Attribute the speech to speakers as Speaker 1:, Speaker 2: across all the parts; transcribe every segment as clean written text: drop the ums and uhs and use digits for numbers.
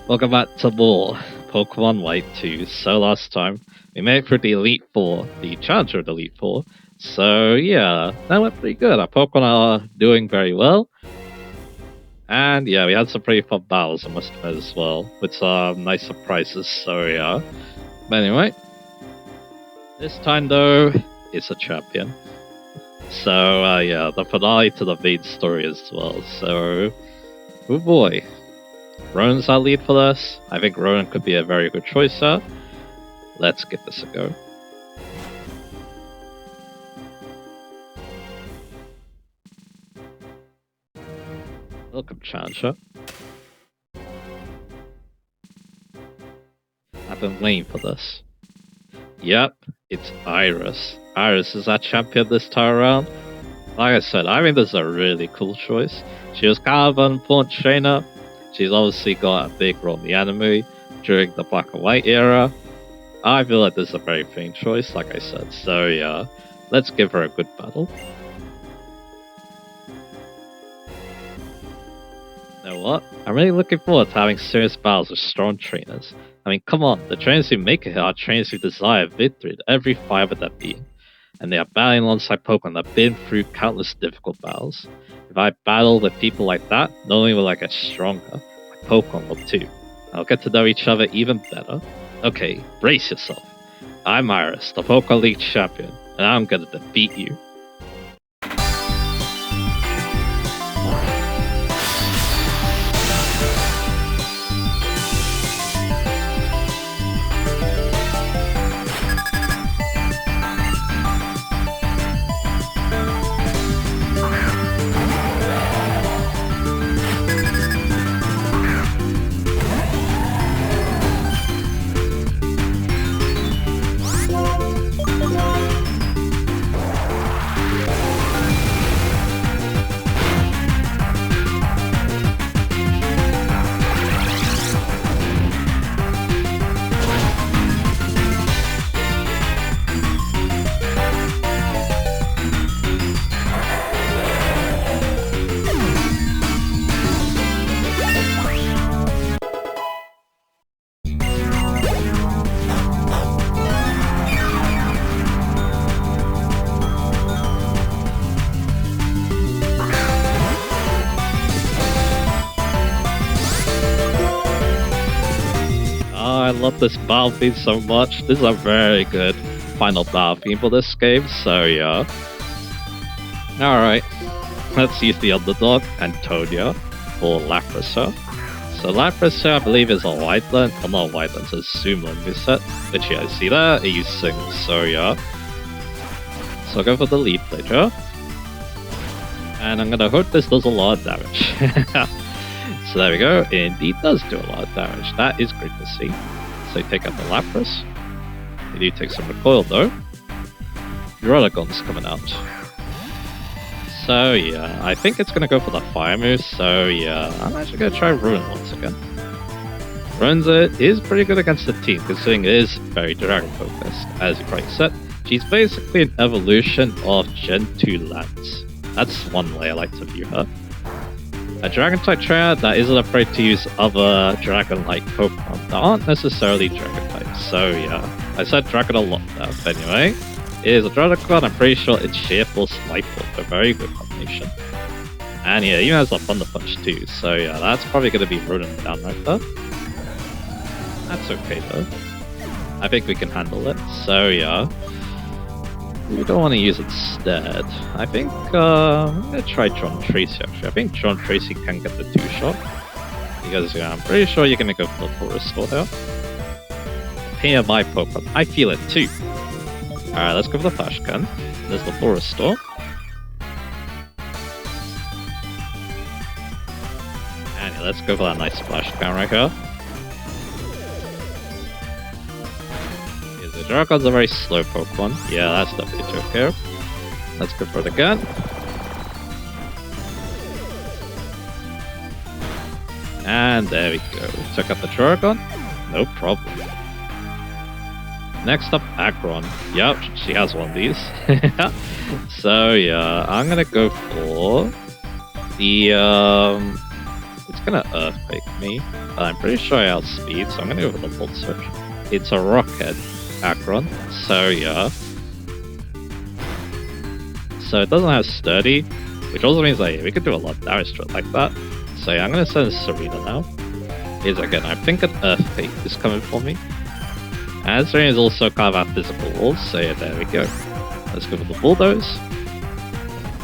Speaker 1: Welcome back to more Pokemon White 2. So last time, we made it through the Elite Four, the Challenger of the Elite Four. So yeah, that went pretty good. Our Pokemon are doing very well. And yeah, we had some pretty fun battles, I must admit, as well, with some nice surprises, so yeah. But anyway, this time though, it's a champion. So yeah, the finale to the main story as well. So, oh boy. Ronan's our lead for this. I think Ronan could be a very good choice here. Let's give this a go. Welcome, Challenger. I've been waiting for this. Yep, it's Iris. Iris is our champion this time around. Like I said, I think this is a really cool choice. She was kind of an important trainer. She's obviously got a big role in the anime during the Black and White era. I feel like this is a very fitting choice, like I said. So yeah, let's give her a good battle. You know what? I'm really looking forward to having serious battles with strong trainers. I mean, come on, the trainers who make it here are trainers who desire victory to every fiber of their being. And they are battling alongside Pokemon that have been through countless difficult battles. If I battle with people like that, not only will I get stronger, my Pokemon will too. I'll get to know each other even better. Okay, brace yourself. I'm Iris, the Pokemon League champion, and I'm gonna defeat you. I love this battle theme so much. This is a very good final battle theme for this game, so yeah. Alright, let's use the underdog, Antonia, for Lapras. So Lapras, I believe, is a Wildland, well not a Wildland, it's a Zoomland moveset, which yeah, see that? It uses Sings, so yeah. So I'll go for the lead player. And I'm gonna hope this does a lot of damage. So there we go, it indeed does do a lot of damage. That is great to see. So you take out the Lapras. You do take some recoil though. Druddigon's coming out. So yeah, I think it's gonna go for the fire move, so yeah, I'm actually gonna try Ruin once again. Ruinza is pretty good against the team, considering it is very dragon focused. As you probably said, she's basically an evolution of Gen 2 Lance. That's one way I like to view her. A Dragon-type trainer that isn't afraid to use other Dragon-like Pokemon that aren't necessarily Dragon-types. So yeah, I said Dragon a lot there, but anyway, it is a Druddigon. I'm pretty sure it's Sheer Force Life Orb, a very good combination. And yeah, it even has a Thunder Punch too, so yeah, that's probably going to be running down right there. That's okay though. I think we can handle it, so yeah. We don't want to use it instead. I think I'm going to try John Tracy actually. I think John Tracy can get the 2-shot. Because yeah, I'm pretty sure you're going to go for the full restore here. Pain of my Pokemon. I feel it too. Alright, let's go for the Flash Gun. There's the full restore. And yeah, let's go for that nice Splash Gun right here. The Druddigon's a very slow Pokemon. Yeah, that's definitely a joke here. Let's go for the gun. And there we go. Took out the Druddigon. No problem. Next up, Aggron. Yep, she has one of these. So yeah, I'm gonna go for the It's gonna Earthquake me, but I'm pretty sure I outspeed, so I'm gonna go for the Volt Switch. It's a Rockhead Akron, so yeah. So it doesn't have Sturdy, which also means like we could do a lot of damage to it like that. So yeah, I'm gonna send Serena now. Here's again, I think an Earthquake is coming for me. And Serena is also kind of our physical walls, so yeah, there we go. Let's go for the Bulldoze.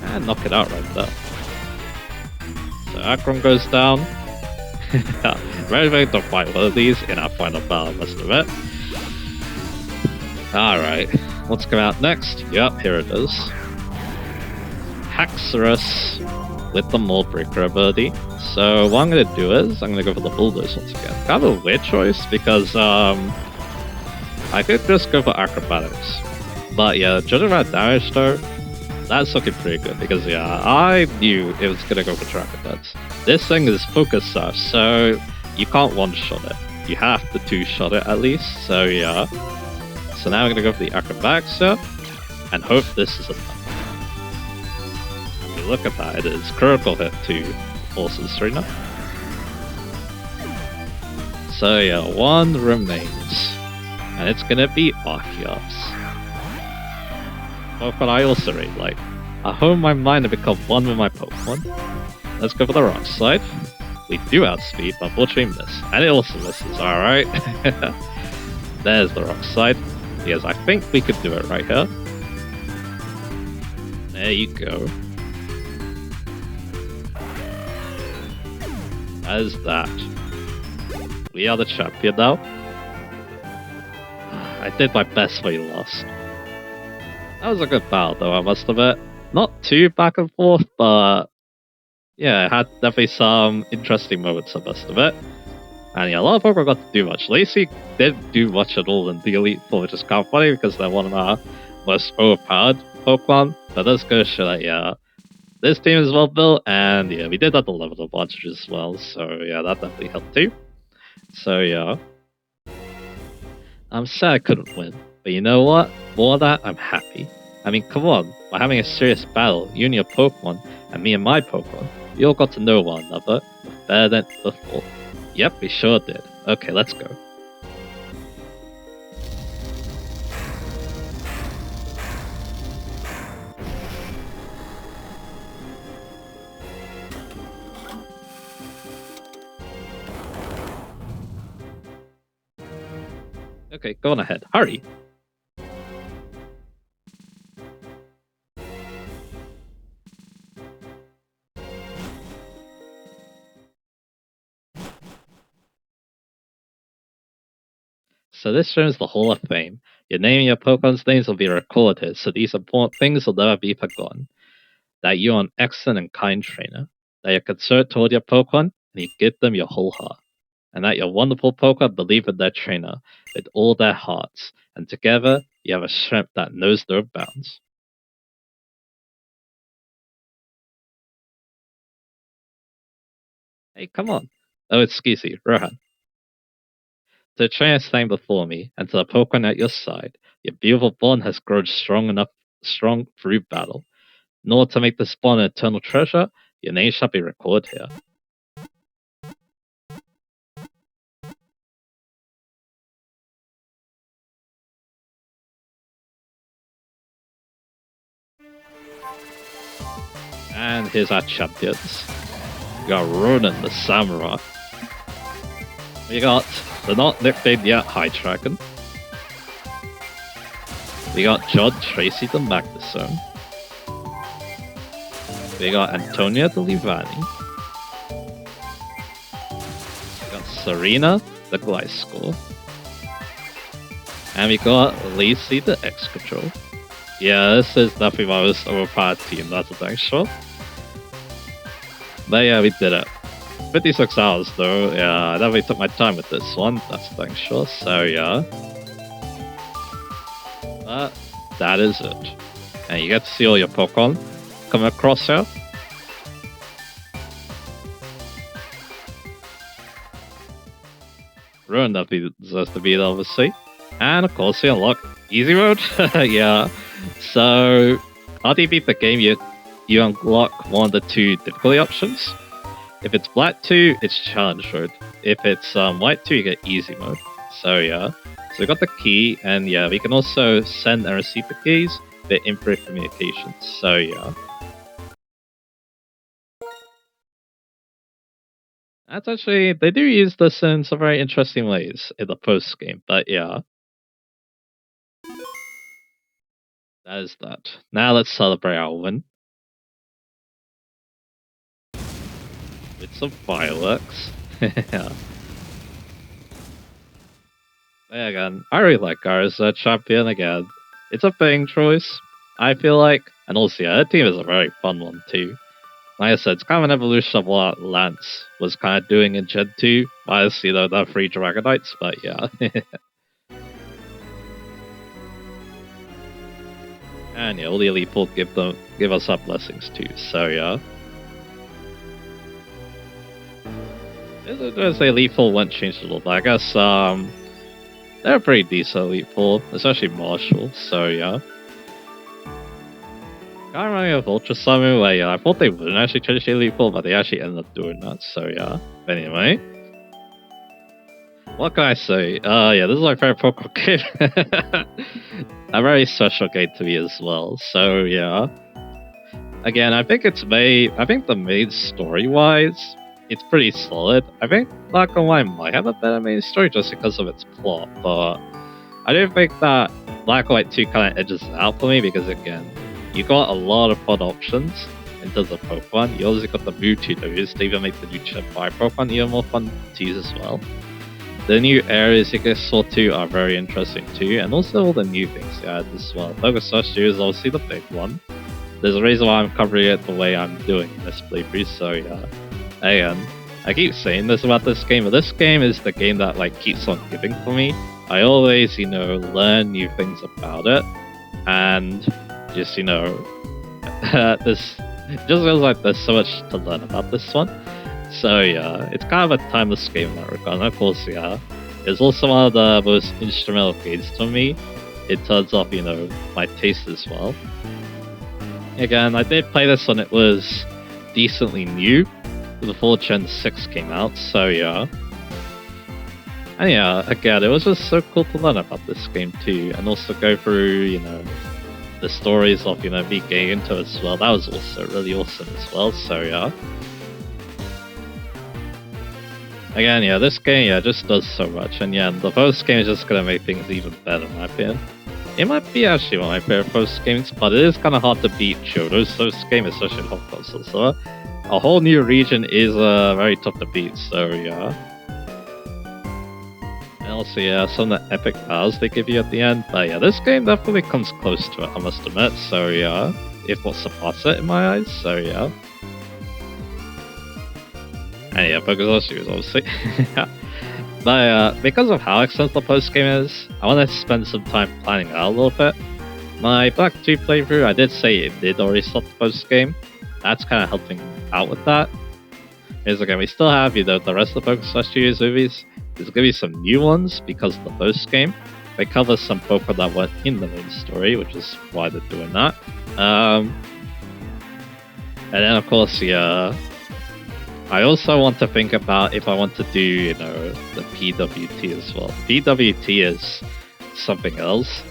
Speaker 1: And knock it out right there. So Akron goes down. Very, very to fight one of these in our final battle, must admit. Alright, what's come out next? Yep, here it is. Haxorus with the Mold Breaker ability. So what I'm going to do is, I'm going to go for the Bulldoze once again. Kind of a weird choice because I could just go for Acrobatics. But yeah, judging by damage though, that's looking pretty good because yeah, I knew it was going to go for Dragon Dance. This thing is Focus Sash, so you can't one-shot it. You have to two-shot it at least, so yeah. So now we're going to go for the Acrobatics here, and hope this is enough. If you look at that, it is critical hit to Forces Serena. So yeah, one remains, and it's going to be Archeops. But I also rate, like, I hone my mind and become one with my Pokemon. Let's go for the Rock Slide. We do outspeed, but unfortunately miss. And it also misses, alright. There's the Rock Slide. Because I think we could do it right here. There you go. As that. We are the champion now. I did my best for you lost. That was a good battle though, I must admit. Not too back and forth, but yeah, it had definitely some interesting moments, I must admit. And yeah, a lot of Pokemon got to do much. Lacey didn't do much at all in the Elite Four, which is kind of funny because they're one of our most overpowered Pokemon. But that's good to show that, yeah, this team is well built, and yeah, we did have the level advantage as well, so yeah, that definitely helped too. So yeah, I'm sad I couldn't win, but you know what? For that, I'm happy. I mean, come on, by having a serious battle, you and your Pokemon, and me and my Pokemon, we all got to know one another better than before. Yep, we sure did. Okay, let's go. Okay, go on ahead. Hurry! So this shows the Hall of Fame. Your name and your Pokemon's names will be recorded, so these important things will never be forgotten. That you are an excellent and kind trainer. That you're concerned toward your Pokemon, and you give them your whole heart. And that your wonderful Pokemon believe in their trainer with all their hearts, and together you have a strength that knows no bounds. Hey, come on. Oh, excuse me, Rohan. To the trainer standing before me, and to the Pokemon at your side, your beautiful bond has grown strong through battle. In order to make this bond an eternal treasure, your name shall be recorded here. And here's our champions. We got Ronan the Samurai. We got the not nicknamed yet High Dragon. We got John Tracy the Magnusome. We got Antonia the Livani. We got Serena the Gliscor. And we got Lacey the Excadrill. Yeah, this is definitely my most overpowered team, that's a dang sure. But yeah, we did it. 56 hours though, yeah, I definitely took my time with this one, that's a dang sure, so yeah. But that is it. And you get to see all your Pokemon come across here. Ruin definitely deserves to be there, obviously. And of course, we unlock easy mode. Yeah. So, after you beat the game, you unlock one of the two difficulty options. If it's black 2, it's challenge mode. If it's white 2, you get easy mode. So yeah. So we got the key, and yeah, we can also send and receive the keys for improved communications. So yeah. That's actually, they do use this in some very interesting ways in the post game, but yeah. That is that. Now let's celebrate our win. With some fireworks. Yeah. Yeah, again, I really like Gar as a champion again. It's a fitting choice, I feel like. And also, yeah, her team is a very fun one too. Like I said, it's kind of an evolution of what Lance was kind of doing in Gen 2. Minus, you know, the 3 Dragonites, but yeah. And yeah, all the elite will give us our blessings too, so yeah. There's the elite pool won't change a little bit. I guess they're a pretty decent elite pool, especially Marshall, so yeah. Kind of running of Ultra Summon where yeah, I thought they wouldn't actually change the elite pool, but they actually ended up doing that, so yeah. But anyway. What can I say? Yeah, this is my favorite Pokemon game. A very special game to me as well, so yeah. Again, I think the main story-wise, it's pretty solid. I think Black and White might have a better main story just because of its plot, but I do think that Black and White 2 kind of edges it out for me because, again, you got a lot of fun options in terms of Pokemon. You also got the Mewtwo Ws to even make the new Gen 5 Pokemon even more fun to use as well. The new areas you get sort to are very interesting too, and also all the new things you add as well. Focus Rush 2 is obviously the big one. There's a reason why I'm covering it the way I'm doing in this playthrough, so yeah. Again, I keep saying this about this game, but this game is the game that like keeps on giving for me. I always, you know, learn new things about it, and just, you know, this just feels like there's so much to learn about this one. So yeah, it's kind of a timeless game in that regard. And of course, yeah, it's also one of the most instrumental games to me in terms of, you know, my taste as well. Again, I did play this when it was decently new, before Gen 6 came out, so yeah. And yeah, again, it was just so cool to learn about this game too, and also go through, you know, the stories of, you know, me getting into it as well. That was also really awesome as well, so yeah. Again, yeah, this game, yeah, just does so much, and yeah, the post game is just gonna make things even better, in my opinion. It might be actually one of my favorite post games, but it is kind of hard to beat Johto's post game, especially in Hong Kong, so a whole new region is very tough to beat, so yeah. And also, yeah, some of the epic battles they give you at the end, but yeah, this game definitely comes close to it, I must admit, so yeah. If not surpass it in my eyes, so yeah. And yeah, Focus Rush obviously. But because of how extensive the post game is, I want to spend some time planning it out a little bit. My Black 2 playthrough, I did say it did already stop the post game. That's kind of helping out with that. Because again, we still have, you know, the rest of the Focus Rush Studios movies. There's going to be some new ones because of the post game. They cover some Pokemon that weren't in the main story, which is why they're doing that. And then, of course, yeah. I also want to think about if I want to do, you know, the PWT as well. PWT is something else.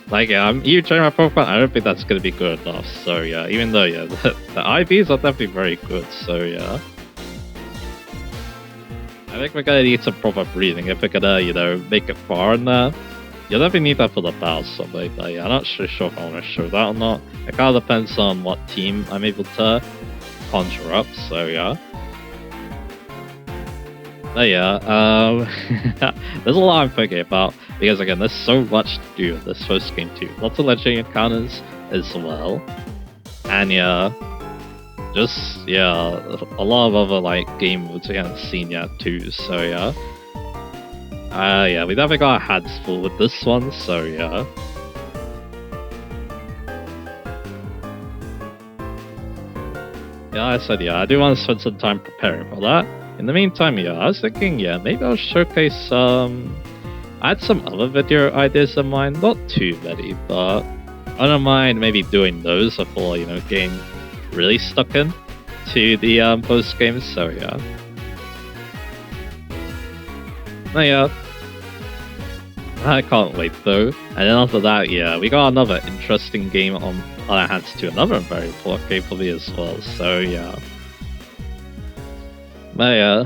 Speaker 1: Like, yeah, I'm even trying my Pokemon, I don't think that's going to be good enough. So, yeah, even though, yeah, the IVs are definitely very good. So, yeah. I think we're going to need some proper breathing if we're going to, you know, make it far in there. You'll definitely need that for the battle someday, but yeah, I'm not sure if I want to show that or not. It kind of depends on what team I'm able to conjure up, so yeah. But yeah, there's a lot I'm thinking about, because again, there's so much to do in this first game too. Lots of legendary encounters as well. And yeah, just, yeah, a lot of other like game modes we haven't seen yet too, so yeah. Yeah, we definitely got our hands full with this one, so yeah. Yeah, I said, yeah, I do want to spend some time preparing for that. In the meantime, yeah, I was thinking, yeah, maybe I'll showcase, I had some other video ideas in mind, not too many, but I don't mind maybe doing those before, you know, getting really stuck in to the post game. So yeah. But yeah. I can't wait though. And then after that, yeah, we got another interesting game on our hands too. Another very important game for me as well. So yeah. But yeah,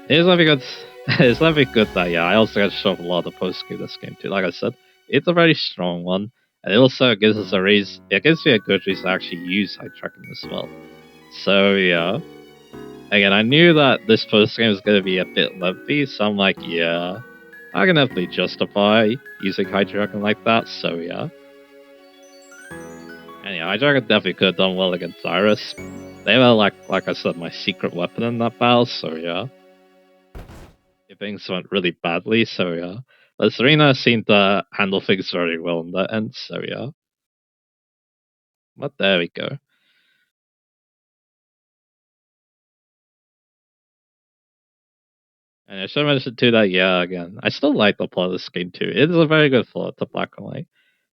Speaker 1: it's gonna be good. It's gonna be good that yeah. I also got to show off a lot of the post game this game too. Like I said, it's a very strong one, and it also gives us a reason. It gives me a good reason to actually use side tracking as well. So yeah. Again, I knew that this post game was gonna be a bit lengthy, so I'm like, yeah. I can definitely justify using Hydreigon like that, so yeah. And yeah, Hydreigon definitely could have done well against Iris. They were like I said, my secret weapon in that battle, so yeah. If things went really badly, so yeah. But Serena seemed to handle things very well in the end, so yeah. But there we go. And I should mention too that, yeah, again, I still like the plot of this game too. It is a very good plot to Black and White.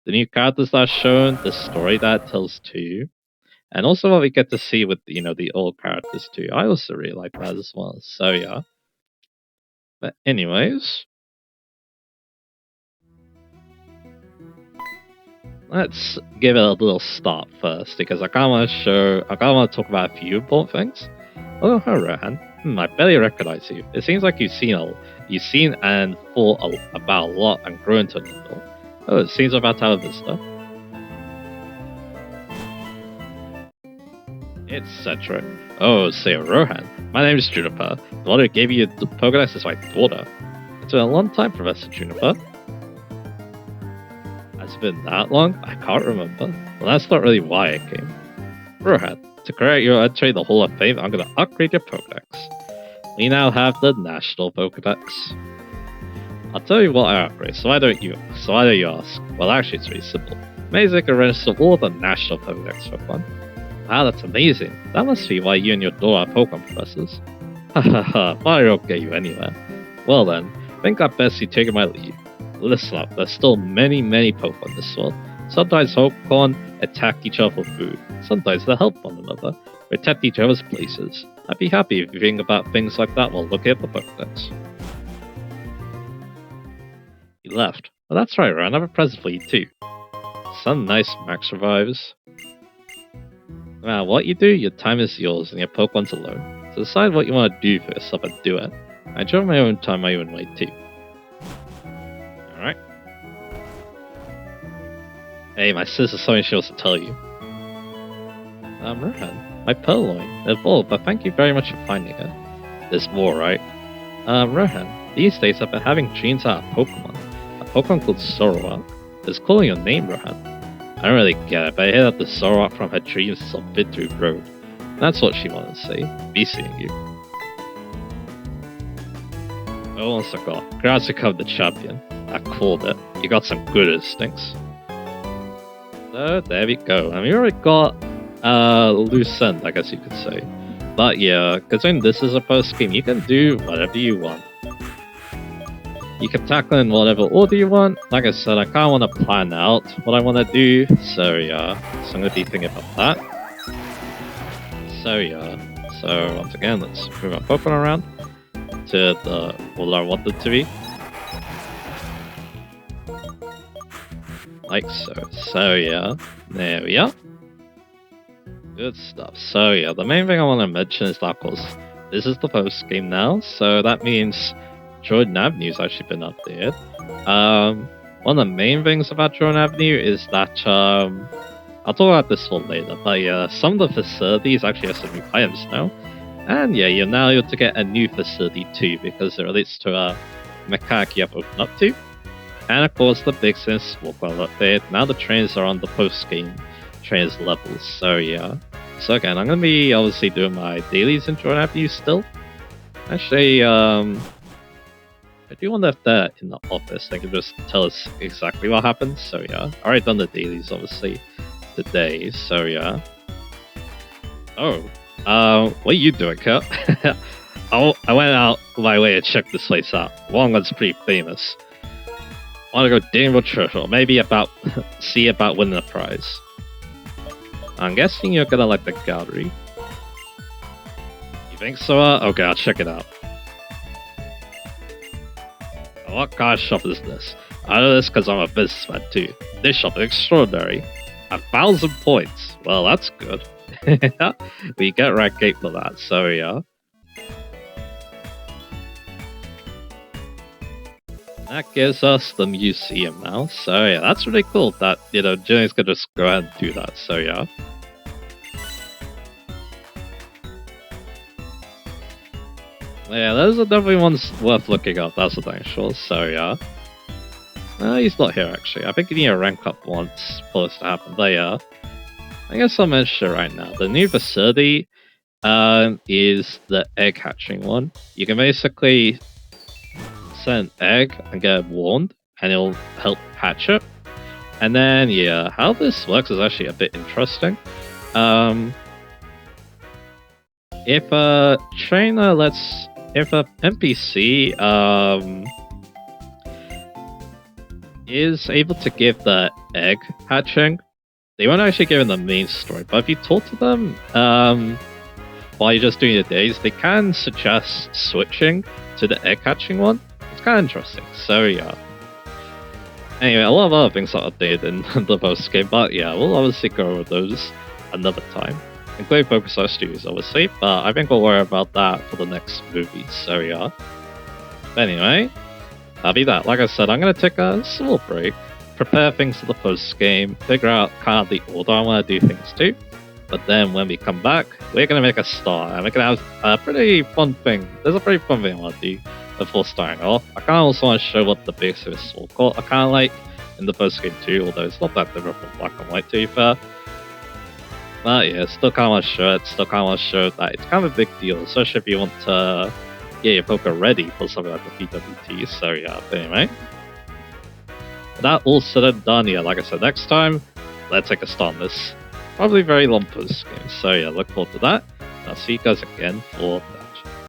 Speaker 1: The new characters that are shown, the story that it tells too, and also what we get to see with the old characters too. I also really like that as well. So yeah. But anyways, let's give it a little start first because I kind of want to talk about a few important things. Oh, hi Rohan. I barely recognize you. It seems like you've seen and thought about a lot and grown to an adult. Oh, it seems about to have a visitor. It's Cedric. Oh, say Rohan. My name is Juniper. The one who gave you the Pokédex is my daughter. It's been a long time, Professor Juniper. Has it been that long? I can't remember. Well, that's not really why I came. Rohan, to create your entry in the Hall of Fame, I'm going to upgrade your Pokédex. We now have the National Pokédex. I'll tell you what I upgrade, so why don't you ask? Well, actually, it's really simple. Amazing can register all the National Pokédex for fun. Wow, that's amazing. That must be why you and your daughter are Pokemon professors. Hahaha, but I won't get you anywhere. Well then, I think I'd best be taking my leave. Listen up, there's still many Pokemon in this world. Sometimes Pokemon attack each other for food. Sometimes they help one another, protect each other's places. I'd be happy if you think about things like that while looking at the Pokédex. He left. Well, that's right, I have a present for you too. Some nice max revives. No matter what you do, your time is yours and your Pokemon's alone. So decide what you want to do for yourself and do it. I enjoy my own time my own way too. Alright. Hey, my sister's something she wants to tell you. Rohan, my Purloin evolved, but thank you very much for finding it. There's more, right? Rohan, these days I've been having dreams about a Pokemon. A Pokemon called Zoroark. It's calling your name, Rohan. I don't really get it, but I hear that the Zoroark from her dreams is on Bidru Road. That's what she wanted to say. Be seeing you. I almost forgot. Congrats to become the champion. I called it. You got some good instincts. So there we go. And we already got loose end, I guess you could say. But yeah, considering this is a post game, you can do whatever you want. You can tackle in whatever order you want. Like I said, I kind of want to plan out what I want to do. So yeah, so I'm going to be thinking about that. So yeah, so once again, let's move our Pokemon around to the order I want it to be. Like so. So yeah, there we are. Good stuff. So yeah, the main thing I want to mention is that, of course, this is the post game now. So that means Jordan Avenue's actually been updated. One of the main things about Jordan Avenue is that I'll talk about this one later, but yeah, some of the facilities actually have some new items now. And yeah, you're now able to get a new facility too, because it relates to a mechanic you have opened up to. And of course, the big thing is Walkwell update. Now the trains are on the post-game trains levels, so yeah. So again, I'm going to be obviously doing my dailies in Jordan Avenue still. Actually, I do wonder if they're in the office, they can just tell us exactly what happens, so yeah. I already done the dailies, obviously, today, so yeah. Oh, what are you doing, Kurt? I went out my way to check this place out. Wongon's pretty famous. I want to go digging for treasure, maybe see about winning a prize. I'm guessing you're gonna like the gallery. think so? Okay, I'll check it out. What kind of shop is this? I know this because I'm a businessman too. This shop is extraordinary. 1,000 points. Well, that's good. We get rank 8 for that, so yeah. That gives us the museum now, so yeah, that's really cool that, Jenny's gonna just go ahead and do that, so yeah. Yeah, those are definitely ones worth looking up, that's the thing, sure, so yeah. He's not here actually, I think you need a rank up once for this to happen, but yeah. I guess I'll mention it right now. The new facility is the egg hatching one. You can basically send an egg and get warned, and it'll help hatch it. And then, yeah, how this works is actually a bit interesting. If a trainer if a NPC is able to give the egg hatching, they won't actually give in the main story, but if you talk to them while you're just doing the days, they can suggest switching to the egg hatching one. It's kind of interesting, so yeah. Anyway, a lot of other things are updated in the post game, but yeah, we'll obviously go over those another time. Including Focus Our Studios, obviously, but I think we'll worry about that for the next movie, so yeah. But anyway, that'll be that. Like I said, I'm going to take a small break, prepare things for the post game, figure out kind of the order I want to do things to. But then when we come back, we're going to make a start, and we're going to have a pretty fun thing. There's a pretty fun thing I want to do before starting off. I kind of also want to show what the base of this will call. I kind of like in the post game too, although it's not that different from Black and White to be fair. But yeah, still kind of want to show it, still kind of want to show that it's kind of a big deal, especially if you want to get your Poké ready for something like the PWT, so yeah, but anyway. That all said and done, yeah, like I said, next time, let's take a start on this probably very long post game, so yeah, look forward to that, and I'll see you guys again for that.